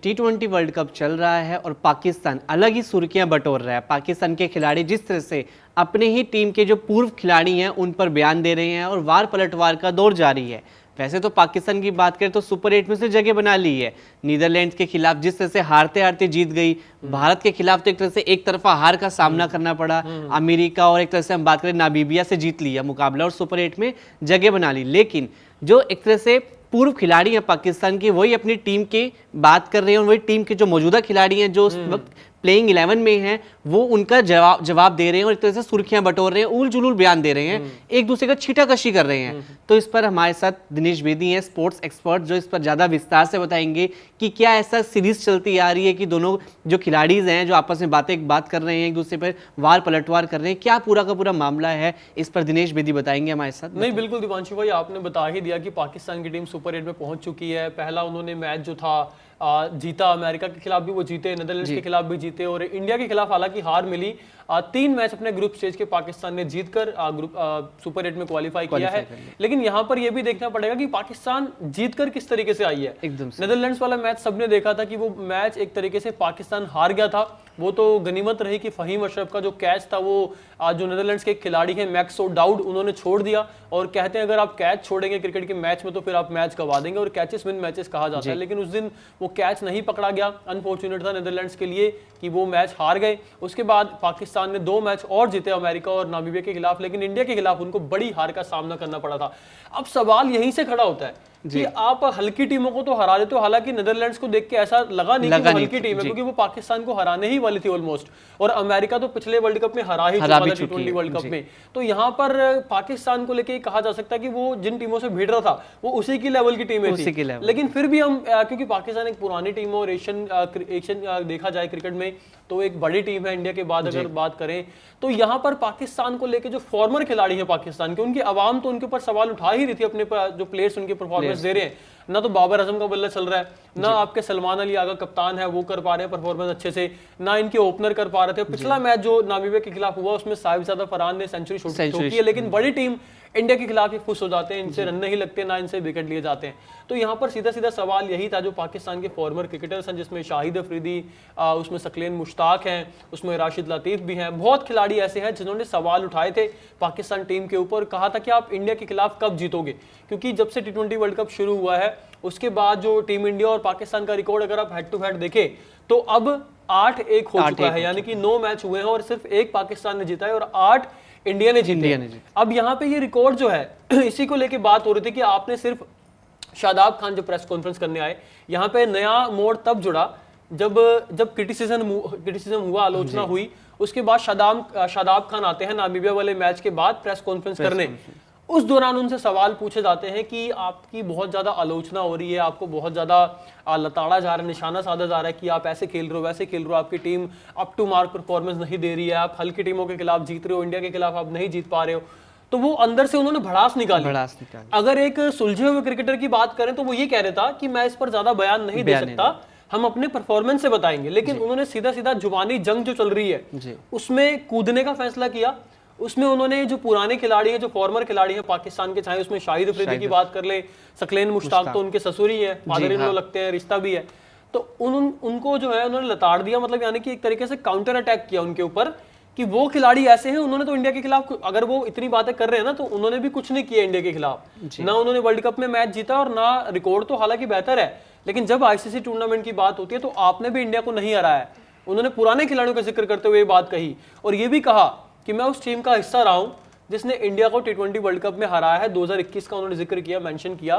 T20 world cup चल रहा है और पाकिस्तान अलग ही सुर्खियां बटोर रहा है। पाकिस्तान के खिलाड़ी जिस तरह से अपने ही टीम के जो पूर्व खिलाड़ी हैं उन पर बयान दे रहे हैं और वार पलटवार का दौर जारी है। वैसे तो पाकिस्तान की बात करें तो सुपर 8 में से जगह बना ली है। नीदरलैंड्स के खिलाफ जिस तरह से हारते हारते जीत गई, भारत के खिलाफ तो एक तरह से एक तरफा हार का सामना करना पड़ा। अमेरिका और एक तरह से हम बात करें नामीबिया से जीत लिया मुकाबला और सुपर 8 में जगह बना ली। लेकिन जो एक तरह से पूर्व खिलाड़ी हैं पाकिस्तान के, वही अपनी टीम की बात कर रहे हैं और वही टीम के जो मौजूदा खिलाड़ी हैं जो उस वक्त प्लेइंग 11 में हैं वो उनका जवाब दे रहे हैं और एक तरह से सुर्खियां बटोर रहे हैं, उल जुलूल बयान दे रहे हैं, एक दूसरे का छीटाकशी कर रहे हैं। तो इस पर हमारे साथ दिनेश बेदी हैं, स्पोर्ट्स एक्सपर्ट, जो इस पर ज़्यादा विस्तार से बताएंगे कि क्या ऐसा सीरीज चलती आ रही है कि दोनों जो खिलाड़ीज हैं जो आपस में बात कर रहे हैं, एक दूसरे पर वार पलटवार कर रहे हैं, क्या पूरा का पूरा मामला है, इस पर दिनेश बेदी बताएंगे हमारे साथ। नहीं, बिल्कुल दीपांशु भाई, आपने बता ही दिया कि पाकिस्तान की टीम सुपर 8 में पहुंच चुकी है। पहला उन्होंने मैच जो था जीता, अमेरिका के खिलाफ भी वो जीते, नेदरलैंड्स के खिलाफ भी जीते और इंडिया के खिलाफ हालांकि हार मिली। 3 मैच अपने ग्रुप स्टेज के पाकिस्तान ने जीतकर सुपर 8 में क्वालिफाई किया है। लेकिन यहाँ पर यह भी देखना पड़ेगा कि पाकिस्तान जीतकर किस तरीके से आई है। नेदरलैंड्स वाला मैच सबने देखा था कि वो मैच एक तरीके से पाकिस्तान हार गया था। वो तो गनीमत रही कि फहीम अशरफ का जो कैच था वो जो नेदरलैंड्स के खिलाड़ी हैं मैक्स ओडाउड, उन्होंने छोड़ दिया और कहते हैं अगर आप कैच छोड़ेंगे क्रिकेट के मैच में तो फिर आप मैच गवा देंगे और कैचेस विन मैचेस कहा जाता है। लेकिन उस दिन वो कैच नहीं पकड़ा गया, अनफॉर्चुनेट था नेदरलैंड्स के लिए कि वो मैच हार गए। उसके बाद पाकिस्तान ने 2 मैच और जीते, अमेरिका और नामीबिया के खिलाफ, लेकिन इंडिया के खिलाफ उनको बड़ी हार का सामना करना पड़ा था। अब सवाल यहीं से खड़ा होता है कि आप हल्की टीमों को तो हरा देते हो। हालांकि नेदरलैंड्स को देख के ऐसा लगा नहीं कि वो हल्की टीम है, क्योंकि वो पाकिस्तान को हराने ही वाली थी ऑलमोस्ट, और अमेरिका तो पिछले वर्ल्ड कप में हरा ही चुका था T20 वर्ल्ड कप में। तो यहाँ पर पाकिस्तान को लेके कहा जा सकता है कि वो जिन टीमों से भिड़ रहा था वो उसी की लेवल की टीमें थी। लेकिन फिर भी हम क्योंकि पाकिस्तान एक पुरानी टीम और एशियन देखा जाए क्रिकेट में तो एक बड़ी टीम है इंडिया के बाद अगर बात करें, तो यहाँ पर पाकिस्तान को लेके जो फॉर्मर खिलाड़ी हैं पाकिस्तान के, उनकी आवाम तो उनके ऊपर सवाल उठा ही रही थी अपने जो प्लेयर्स उनके परफॉर्मेंस दे रहे हैं। ना तो बाबर आजम का बल्ला चल रहा है, ना आपके सलमान अली आगा कप्तान है वो कर पा रहे हैं परफॉर्मेंस अच्छे से, ना इनके ओपनर कर पा रहे थे। पिछला मैच जो नामीबिया के खिलाफ हुआ उसमें साहिबजादा फरहान ने सेंचुरी ठोकी है, लेकिन बड़ी टीम इंडिया के खिलाफ ही खुश हो जाते हैं, इनसे रन नहीं लगते, ना इनसे विकेट लिए जाते हैं। तो यहाँ पर सीधा सीधा सवाल यही था जो पाकिस्तान के फॉर्मर क्रिकेटर्स हैं, जिसमें शाहिद अफरीदी, उसमें सकलेन मुश्ताक हैं, उसमें राशिद लतीफ भी हैं, बहुत खिलाड़ी ऐसे हैं जिन्होंने सवाल उठाए थे पाकिस्तान टीम के ऊपर, कहा था कि आप इंडिया के खिलाफ कब जीतोगे। क्योंकि जब से T20 वर्ल्ड कप शुरू हुआ है उसके बाद जो टीम इंडिया और पाकिस्तान का रिकॉर्ड अगर आप हेड टू हेड देखें तो अब 8-1 हो चुका है, यानी कि 9 मैच हुए हैं और सिर्फ 1 पाकिस्तान ने जीता है और 8 इंडिया ने जीते। अब यहाँ पे ये रिकॉर्ड जो है इसी को लेके बात हो रही थी कि आपने सिर्फ शादाब खान जो प्रेस कॉन्फ्रेंस करने आए, यहाँ पे नया मोड़ तब जुड़ा जब क्रिटिसिज्म हुआ, आलोचना हुई, उसके बाद शादाब खान आते हैं नामीबिया वाले मैच के बाद प्रेस कॉन्फ्रेंस करने। उस दौरान उनसे सवाल पूछे जाते हैं कि आपकी बहुत ज्यादा आलोचना हो रही है, आपको बहुत ज्यादा लताड़ा जा रहा है, निशाना साधा जा रहा है कि आप ऐसे खेल रहे हो वैसे खेल रहे हो, आपकी team up to mark performance नहीं दे रही है, आप हल्की टीमों के खिलाफ जीत रहे हो, इंडिया के खिलाफ आप नहीं जीत पा रहे हो। तो वो अंदर से उन्होंने भड़ास निकाली। अगर एक सुलझे हुए क्रिकेटर की बात करें तो वो ये कह रहा था कि मैं इस पर ज्यादा बयान नहीं दे सकता, हम अपने परफॉर्मेंस से बताएंगे। लेकिन उन्होंने सीधा सीधा जुबानी जंग जो चल रही है उसमें कूदने का फैसला किया। उसमें उन्होंने जो पुराने खिलाड़ी हैं, जो फॉर्मर खिलाड़ी हैं पाकिस्तान के, चाहे उसमें शाहिद अफरीदी की बात कर ले, सकलेन मुश्ताक तो उनके ससुरी है, फादर इन लॉ लगते हैं, रिश्ता भी है, तो उनको जो है उन्होंने लताड़ दिया, मतलब यानी कि एक तरीके से काउंटर अटैक किया उनके ऊपर कि वो खिलाड़ी ऐसे हैं, उन्होंने तो इंडिया के खिलाफ, अगर वो इतनी बातें कर रहे हैं ना तो उन्होंने भी कुछ नहीं किया इंडिया के खिलाफ, ना उन्होंने वर्ल्ड कप में मैच जीता और ना रिकॉर्ड तो हालांकि बेहतर है, लेकिन जब आईसीसी टूर्नामेंट की बात होती है तो आपने भी इंडिया को नहीं हराया है। उन्होंने पुराने खिलाड़ियों का जिक्र करते हुए ये बात कही और ये भी कहा कि मैं उस टीम का हिस्सा रहा हूं जिसने इंडिया को T20 वर्ल्ड कप में हराया है। 2021 का उन्होंने जिक्र किया, मेंशन किया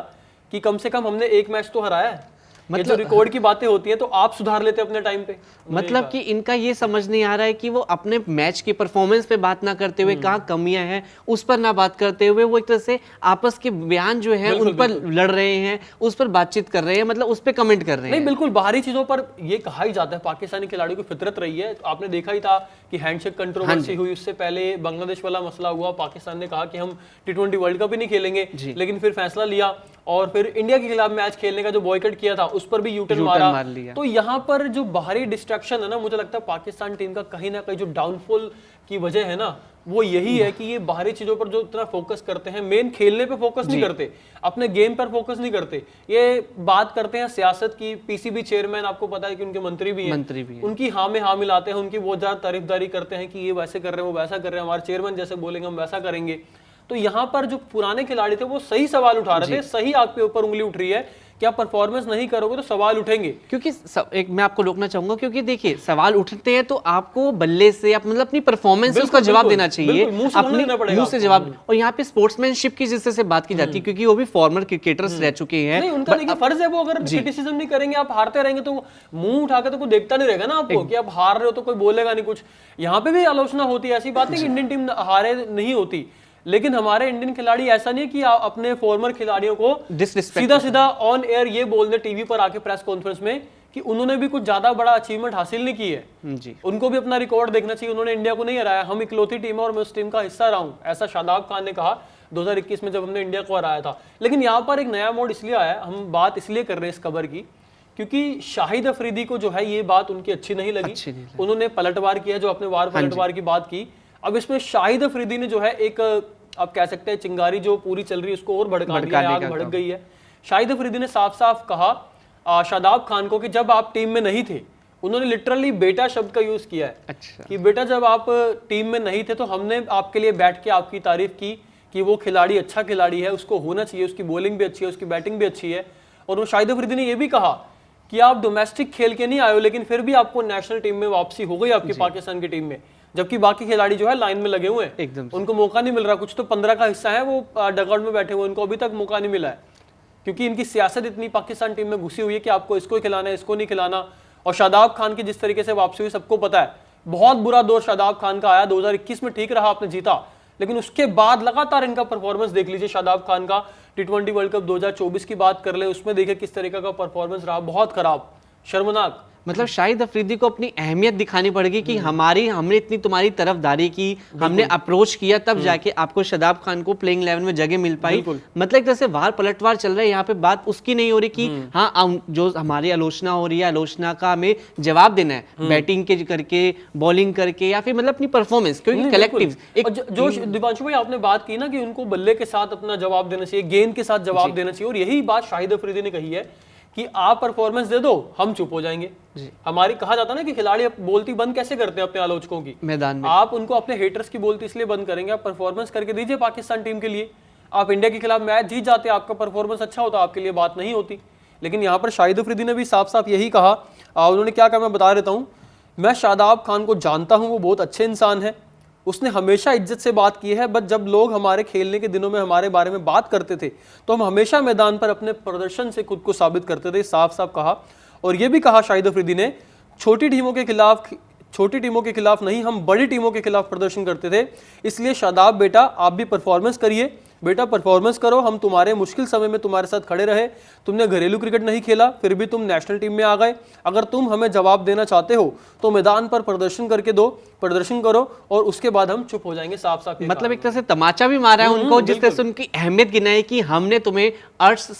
कि कम से कम हमने 1 मैच तो हराया है। मतलब जो रिकॉर्ड की बातें होती हैं तो आप सुधार लेते अपने टाइम पे। मतलब कि इनका ये समझ नहीं आ रहा है कि वो अपने मैच की परफॉर्मेंस पे बात ना करते हुए कहाँ कमियां हैं उस पर ना बात करते हुए वो एक तरह से आपस के बयान जो है उन पर लड़ रहे हैं, उस पर बातचीत कर रहे हैं, मतलब उस पर कमेंट कर रहे हैं। नहीं, बिल्कुल बाहरी चीजों पर ये कहा ही जाता है, पाकिस्तानी खिलाड़ियों की फितरत रही है। आपने देखा ही था कि हैंडशेक कंट्रोवर्सी हुई, उससे पहले बांग्लादेश वाला मसला हुआ, पाकिस्तान ने कहा कि हम T20 वर्ल्ड कप ही नहीं खेलेंगे, लेकिन फिर फैसला लिया और फिर इंडिया के खिलाफ मैच खेलने का जो बॉयकट किया था उस पर भी यूटर्न मार लिया। तो यहाँ पर जो बाहरी डिस्ट्रैक्शन है ना, मुझे लगता है पाकिस्तान टीम का कहीं ना कहीं जो डाउनफॉल की वजह है ना वो यही है कि ये बाहरी चीजों पर जो इतना फोकस करते हैं, मेन खेलने पे फोकस नहीं करते, अपने गेम पर फोकस नहीं करते। ये बात करते हैं सियासत की, पीसीबी चेयरमैन आपको पता है कि उनके मंत्री भी हैं, उनकी हाँ में हाँ मिलाते हैं, उनकी वो ज्यादा तारीफदारी करते हैं कि ये वैसे कर रहे हैं, वो वैसा कर रहे हैं, हमारे चेयरमैन जैसे बोलेंगे हम वैसा करेंगे। तो यहाँ पर जो पुराने खिलाड़ी थे वो सही सवाल उठा रहे थे, सही आपके ऊपर उंगली उठ रही है कि आप परफॉर्मेंस नहीं करोगे तो सवाल उठेंगे। क्योंकि एक मैं आपको रोकना चाहूंगा, क्योंकि देखिए सवाल उठते हैं तो आपको बल्ले से आप मतलब अपनी परफॉर्मेंस से उसका जवाब देना चाहिए, अपने मुंह से जवाब। और यहाँ पे स्पोर्ट्समैनशिप की जिस तरह से बात की जाती है, क्योंकि वो भी फॉर्मर क्रिकेटर्स रह चुके हैं, नहीं उनका देखिए फर्ज है, वो अगर क्रिटिसिज्म नहीं करेंगे, आप हारते रहेंगे तो मुंह उठा के तो कोई देखता नहीं रहेगा ना आपको कि आप हार रहे हो, तो कोई बोलेगा नहीं कुछ। यहाँ पे भी आलोचना होती है, ऐसी बात नहीं कि इंडियन टीम हारे नहीं होती, लेकिन हमारे इंडियन खिलाड़ी ऐसा नहीं कि अपने फॉर्मर खिलाड़ियों को सीधा सीधा ऑन एयर ये बोल दे टीवी पर आके प्रेस कॉन्फ्रेंस में कि उन्होंने भी कुछ ज्यादा बड़ा अचीवमेंट हासिल नहीं की है जी। उनको भी अपना रिकॉर्ड देखना चाहिए, उन्होंने इंडिया को नहीं हराया, हम इकलौती टीम है और मैं उस टीम का हिस्सा रहा हूं, ऐसा शादाब खान ने कहा 2021 में जब हमने इंडिया को हराया था। लेकिन यहाँ पर एक नया मोड इसलिए आया, हम बात इसलिए कर रहे हैं इस खबर की क्योंकि शाहिद अफरीदी को जो है ये बात उनकी अच्छी नहीं लगी, उन्होंने पलटवार किया, जो अपने वार पलटवार की बात की। अब इसमें शाहिद अफरीदी ने जो है एक आप कह सकते हैं चिंगारी जो पूरी चल रही है उसको और भड़का दिया, आग भड़क गई है। शाहिद अफरीदी ने साफ साफ कहा शादाब खान को कि जब आप टीम में नहीं थे, उन्होंने लिटरली बेटा शब्द का यूज किया है। अच्छा। कि बेटा जब आप टीम में नहीं थे तो हमने आपके लिए बैठ के आपकी तारीफ की कि वो खिलाड़ी अच्छा खिलाड़ी है, उसको होना चाहिए, उसकी बॉलिंग भी अच्छी है, उसकी बैटिंग भी अच्छी है। और वो शाहिद अफरीदी ने यह भी कहा कि आप डोमेस्टिक खेल के नहीं आए हो, लेकिन फिर भी आपको नेशनल टीम में वापसी हो गई आपकी पाकिस्तान की टीम में, जबकि बाकी खिलाड़ी जो है लाइन में लगे हुए हैं, एकदम उनको मौका नहीं मिल रहा। कुछ तो 15 का हिस्सा है वो डगआउट में बैठे हुए, उनको अभी तक मौका नहीं मिला है क्योंकि इनकी सियासत इतनी पाकिस्तान टीम में घुसी हुई है कि आपको इसको खिलाना है, इसको नहीं खिलाना। और शादाब खान की जिस तरीके से वापसी हुई सबको पता है, बहुत बुरा दौर शादाब खान का आया। 2021 में ठीक रहा, आपने जीता, लेकिन उसके बाद लगातार इनका परफॉर्मेंस देख लीजिए शादाब खान का। T20 वर्ल्ड कप 2024 की बात कर ले, उसमें देखिए किस तरीके का परफॉर्मेंस रहा, बहुत खराब, शर्मनाक। मतलब शाहिद अफरीदी को अपनी अहमियत दिखानी पड़ेगी कि हमने इतनी तुम्हारी तरफदारी की, हमने अप्रोच किया, तब जाके आपको शादाब खान को प्लेइंग 11 में जगह मिल पाई। मतलब एक तरह से वार पलटवार चल रहा है यहाँ पे, बात उसकी नहीं हो रही कि हाँ जो हमारी आलोचना हो रही है, आलोचना का हमें जवाब देना है बैटिंग के करके, बॉलिंग करके, या फिर मतलब अपनी परफॉर्मेंस, क्योंकि कलेक्टिव जो दिवांशु भाई आपने बात की ना कि उनको बल्ले के साथ अपना जवाब देना चाहिए, गेंद के साथ जवाब देना चाहिए, और यही बात शाहिद अफरीदी ने कही है कि आप परफॉर्मेंस दे दो, हम चुप हो जाएंगे जी। हमारी कहा जाता है ना कि खिलाड़ी बोलती बंद कैसे करते हैं अपने आलोचकों की मैदान में, आप उनको अपने हेटर्स की बोलती इसलिए बंद करेंगे, आप परफॉर्मेंस करके दीजिए पाकिस्तान टीम के लिए। आप इंडिया के खिलाफ मैच जीत जाते, आपका परफॉर्मेंस अच्छा होता, आपके लिए बात नहीं होती। लेकिन यहाँ पर शाहिद अफरीदी ने भी साफ साफ यही कहा। उन्होंने क्या कहा मैं बता देता हूँ, मैं शादाब खान को जानता हूँ, वो बहुत अच्छे इंसान है, उसने हमेशा इज्जत से बात की है, बट जब लोग हमारे खेलने के दिनों में हमारे बारे में बात करते थे तो हम हमेशा मैदान पर अपने प्रदर्शन से खुद को साबित करते थे, साफ साफ कहा। और यह भी कहा शाहिद अफरीदी ने, छोटी टीमों के खिलाफ नहीं, हम बड़ी टीमों के खिलाफ प्रदर्शन करते थे, इसलिए शादाब बेटा आप भी परफॉर्मेंस करिए, बेटा परफॉर्मेंस करो, हम तुम्हारे मुश्किल समय में तुम्हारे साथ खड़े रहे, तुमने घरेलू क्रिकेट नहीं खेला फिर भी तुम नेशनल टीम में आ गए, अगर तुम हमें जवाब देना चाहते हो तो मैदान पर प्रदर्शन करके दो, प्रदर्शन करो और उसके बाद हम चुप हो जाएंगे। साफ साफ मतलब एक तरह से तमाचा भी मारा है उनको, जिस तरह से उनकी अहमियत गिनाई कि हमने तुम्हें फर्स्ट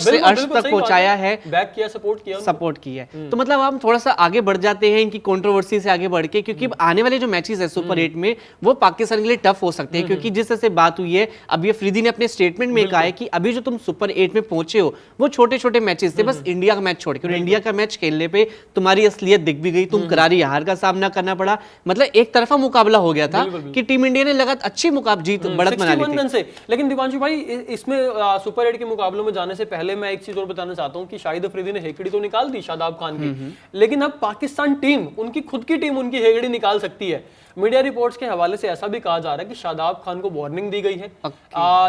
से अर्श तक पहुंचाया है, बैक किया, सपोर्ट किया है। तो मतलब हम थोड़ा सा आगे बढ़ जाते हैं इनकी कंट्रोवर्सी से आगे बढ़ के, क्योंकि आने वाले जो मैचेस है सुपर 8 में वो पाकिस्तान के लिए टफ हो सकते हैं, क्योंकि जिस तरह से बात हुई है, अभी अफरीदी ने अपने स्टेटमेंट में कहा है कि अभी जो तुम सुपर 8 में पहुंचे हो वो छोटे छोटे मैचेस थे, बस इंडिया का मैच छोड़ के, और इंडिया का मैच खेलने पे तुम्हारी असलियत दिख भी गई, तुम करारी हार का सामना करना पड़ा। मतलब एक तरफा मुकाबला हो गया था कि टीम इंडिया ने लगातार अच्छी जीत बढ़त बना ली थी। से। लेकिन दीपांशु भाई इसमें सुपर 8 के मुकाबलों में जाने से पहले मैं एक चीज और बताना चाहता हूं कि शाहिद अफरीदी ने हेकड़ी तो निकाल दी शादाब खान की, लेकिन अब पाकिस्तान टीम, उनकी खुद की टीम उनकी हेकड़ी निकाल सकती है। मीडिया रिपोर्ट्स के हवाले से ऐसा भी कहा जा रहा है कि शादाब खान को वार्निंग दी गई है।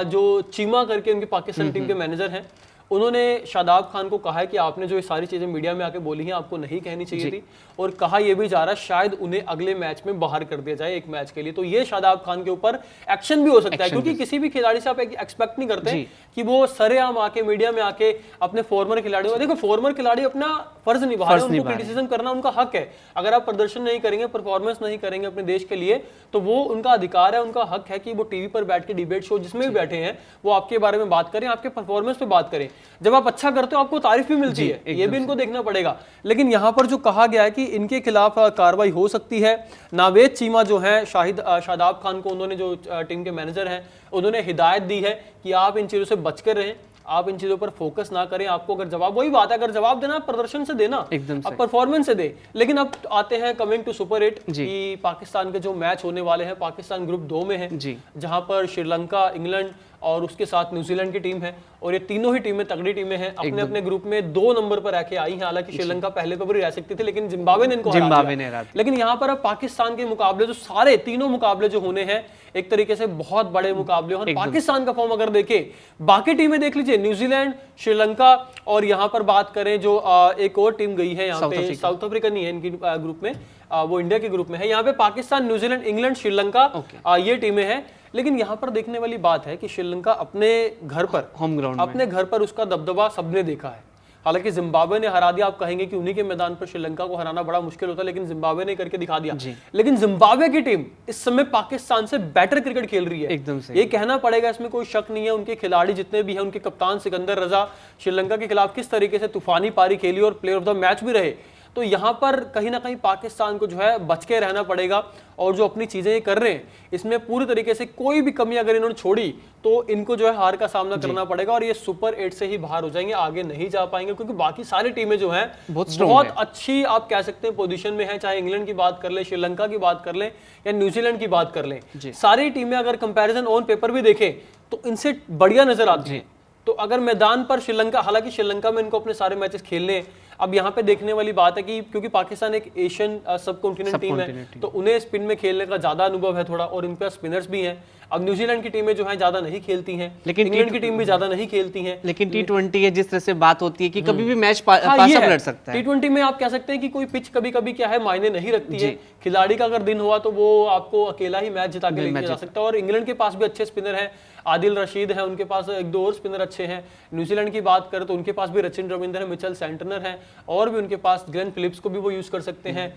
जो चीमा करके उनकी पाकिस्तान टीम के मैनेजर हैं, उन्होंने शादाब खान को कहा है कि आपने जो ये सारी चीजें मीडिया में आके बोली हैं आपको नहीं कहनी चाहिए थी, और कहा यह भी जा रहा है शायद उन्हें अगले मैच में बाहर कर दिया जाए एक मैच के लिए। तो ये शादाब खान के ऊपर एक्शन भी हो सकता है, क्योंकि किसी भी खिलाड़ी से आप एक्सपेक्ट नहीं करते कि वो सरेआम आके मीडिया में आके अपने फॉर्मर खिलाड़ियों, देखो फॉर्मर खिलाड़ी अपना फर्ज निभा रहे हैं, उनको क्रिटिसिज्म करना उनका हक है। अगर आप प्रदर्शन नहीं करेंगे, परफॉर्मेंस नहीं करेंगे अपने देश के लिए, तो वो उनका अधिकार है, उनका हक है कि वो टीवी पर बैठ के डिबेट शो जिसमें भी बैठे हैं वो आपके बारे में बात करें, आपके परफॉर्मेंस पे बात करें। जब आप अच्छा करते हो आपको तारीफ भी मिलती है, ये भी इनको देखना पड़ेगा। लेकिन यहाँ पर जो कहा गया है कि इनके खिलाफ कार्रवाई हो सकती है। नावेद चीमा जो है शादाब खान को, उन्होंने जो टीम के मैनेजर हैं, उन्होंने हिदायत दी है कि आप इन चीजों से बच कर रहें, आप इन चीजों पर फोकस ना करें। आपको अगर जवाब, वही बात है, अगर जवाब देना प्रदर्शन से देना, अब परफॉर्मेंस से दे। लेकिन अब आते हैं कमिंग टू सुपर 8 कि पाकिस्तान के जो मैच होने वाले हैं, पाकिस्तान ग्रुप 2 में है, जहां पर श्रीलंका, इंग्लैंड और उसके साथ न्यूजीलैंड की टीम है। और ये तीनों ही टीमें तगड़ी टीमें हैं, अपने अपने ग्रुप में 2 नंबर पर आके आई हैं। हालांकि श्रीलंका पहले पर भी रह सकती थी, लेकिन जिम्बाब्वे ने इनको हरा दिया। लेकिन यहाँ पर अब पाकिस्तान के मुकाबले, जो सारे तीनों मुकाबले जो होने हैं, एक तरीके से बहुत बड़े मुकाबले। और पाकिस्तान का फॉर्म अगर देखें, बाकी टीमें देख लीजिए, न्यूजीलैंड, श्रीलंका, और यहाँ पर बात करें जो एक और टीम गई है यहाँ पे, साउथ अफ्रीका नहीं है इनकी ग्रुप में, वो इंडिया के ग्रुप में है। यहाँ पे पाकिस्तान, न्यूजीलैंड, इंग्लैंड, श्रीलंका, ये टीमें हैं। लेकिन यहाँ पर देखने वाली बात है कि श्रीलंका अपने घर पर, होम ग्राउंड, अपने घर पर उसका दबदबा सबने देखा है। हालांकि जिम्बाब्वे ने हरा दिया, आप कहेंगे कि उन्हीं के मैदान पर श्रीलंका को हराना बड़ा मुश्किल होता है, लेकिन जिम्बाब्वे ने करके दिखा दिया। लेकिन जिम्बाब्वे की टीम इस समय पाकिस्तान से बेटर क्रिकेट खेल रही है, एकदम से, ये कहना पड़ेगा, इसमें कोई शक नहीं है। उनके खिलाड़ी जितने भी हैं, उनके कप्तान सिकंदर रजा श्रीलंका के खिलाफ किस तरीके से तूफानी पारी खेली और प्लेयर ऑफ द मैच भी रहे। तो यहाँ पर कहीं ना कहीं पाकिस्तान को जो है बच के रहना पड़ेगा। और जो अपनी चीजें ये कर रहे हैं, इसमें पूरी तरीके से कोई भी कमी अगर इन्होंने छोड़ी तो इनको जो है हार का सामना करना पड़ेगा, और ये सुपर 8 से ही बाहर हो जाएंगे, आगे नहीं जा पाएंगे। क्योंकि बाकी सारी टीमें जो हैं बहुत अच्छी, आप कह सकते हैं, पोजीशन में है। चाहे इंग्लैंड की बात कर ले, श्रीलंका की बात कर ले, या न्यूजीलैंड की बात कर ले, सारी टीमें अगर कंपैरिजन ऑन पेपर भी देखें तो इनसे बढ़िया नजर आती है। तो अगर मैदान पर श्रीलंका, हालांकि श्रीलंका में इनको अपने सारे मैचेस खेलने हैं। अब यहाँ पे देखने वाली बात है कि क्योंकि पाकिस्तान एक एशियन सब कॉन्टिनेंट टीम है, तो उन्हें स्पिन में खेलने का ज्यादा अनुभव है थोड़ा, और इनके स्पिनर्स भी हैं। अब न्यूजीलैंड की टीमें जो हैं ज्यादा नहीं खेलती हैं, लेकिन इंग्लैंड की टीम भी ज्यादा नहीं खेलती हैं। लेकिन T20 है, जिस तरह से बात होती है कि कभी भी मैच पास लड़ सकता है। T20 में आप कह सकते हैं कि कोई पिच कभी कभी क्या है, मायने नहीं रखती है। खिलाड़ी का अगर दिन हुआ तो वो आपको अकेला ही मैच जिता के लेके जा सकता है। और इंग्लैंड के पास भी अच्छे स्पिनर हैं, आदिल रशीद है, उनके पास 1-2 और स्पिनर अच्छे हैं। न्यूजीलैंड की बात करें तो उनके पास भी रचिन रविंद्र है, मिचेल सेंटनर है, और भी उनके पास ग्लेन फिलिप्स को भी वो यूज कर सकते हैं।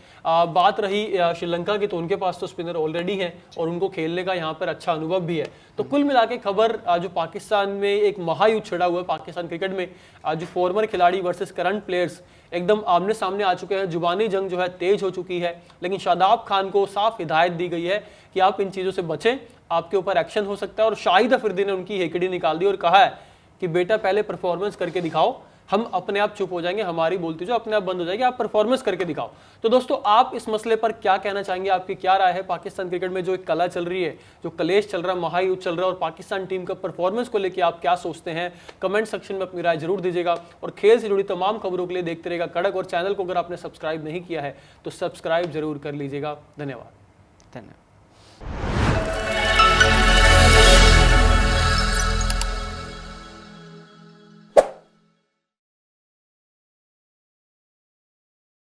बात रही श्रीलंका की, तो उनके पास तो स्पिनर ऑलरेडी हैं और उनको खेलने का यहाँ पर अच्छा अनुभव भी है। तो कुल मिला के खबर, जो पाकिस्तान में एक महायुद्ध छिड़ा हुआ है पाकिस्तान क्रिकेट में, जो फॉर्मर खिलाड़ी वर्सेस करंट प्लेयर्स एकदम आमने सामने आ चुके हैं। जुबानी जंग जो है तेज हो चुकी है। लेकिन शादाब खान को साफ हिदायत दी गई है कि आप इन चीजों से बचें, आपके ऊपर एक्शन हो सकता है। और शाहिद अफरीदी ने उनकी हेकड़ी निकाल दी और कहा है कि बेटा पहले परफॉर्मेंस करके दिखाओ, हम अपने आप चुप हो जाएंगे, हमारी बोलती जो अपने आप बंद हो जाएगी, आप परफॉर्मेंस करके दिखाओ। तो दोस्तों, आप इस मसले पर क्या कहना चाहेंगे? आपकी क्या राय है? पाकिस्तान क्रिकेट में जो एक कला चल रही है, जो कलेश चल रहा है, महायुद्ध चल रहा है, और पाकिस्तान टीम का परफॉर्मेंस को लेकर आप क्या सोचते हैं? कमेंट सेक्शन में अपनी राय जरूर दीजिएगा। और खेल से जुड़ी तमाम खबरों के लिए देखते रहेगा कड़क, और चैनल को अगर आपने सब्सक्राइब नहीं किया है तो सब्सक्राइब जरूर कर लीजिएगा। धन्यवाद।